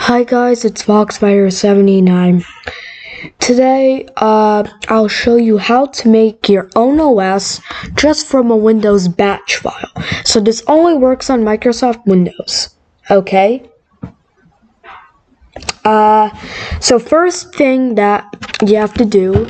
Hi guys, it's Foxfighter79. Today, I'll show you how to make your own OS just from a Windows batch file. So this only works on Microsoft Windows, okay? So first thing that you have to do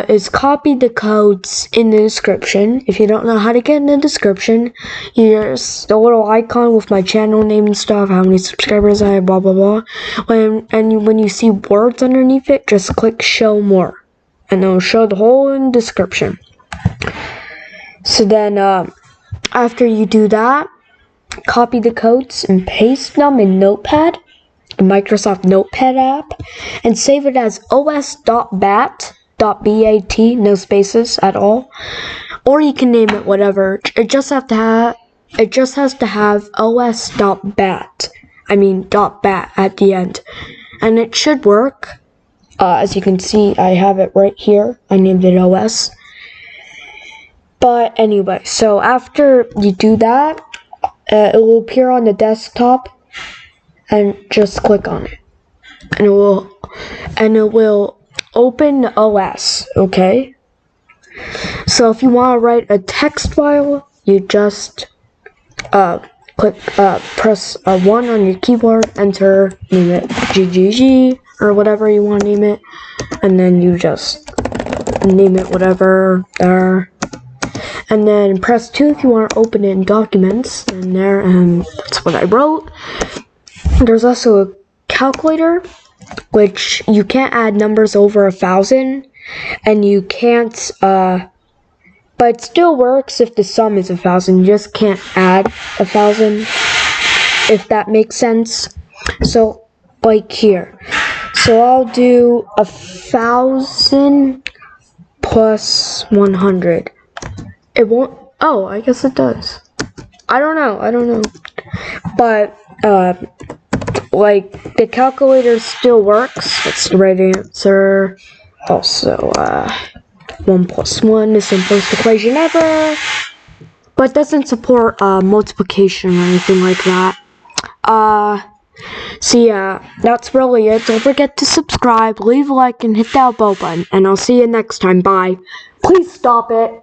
is copy the codes in the description. If you don't know how to get in the description, here's the little icon with my channel name and stuff, how many subscribers I have, blah blah blah. When you see words underneath it, just click show more, and it'll show the whole in the description. So then, after you do that, copy the codes and paste them in Notepad, the Microsoft Notepad app, and save it as os.bat. .bat, no spaces at all, or you can name it whatever. It just has to have os.bat. I mean .bat at the end, and it should work. As you can see, I have it right here. I named it OS. But anyway, so after you do that, it will appear on the desktop, and just click on it, and it will open the OS, okay? So if you want to write a text file, you just press 1 on your keyboard, enter, name it GGG, or whatever you want to name it, and then you just name it whatever there, and then press 2 if you want to open it in documents, and there, and that's what I wrote. There's also a calculator, which you can't add numbers over 1,000, and you can't, but it still works if the sum is 1,000. You just can't add 1,000, if that makes sense. So, like here. So I'll do 1,000 plus 100. It won't, oh, I guess it does. I don't know. But, like, the calculator still works. That's the right answer. Also, 1 plus 1, the simplest equation ever. But doesn't support multiplication or anything like that. So yeah, that's really it. Don't forget to subscribe, leave a like, and hit that bell button. And I'll see you next time. Bye. Please stop it.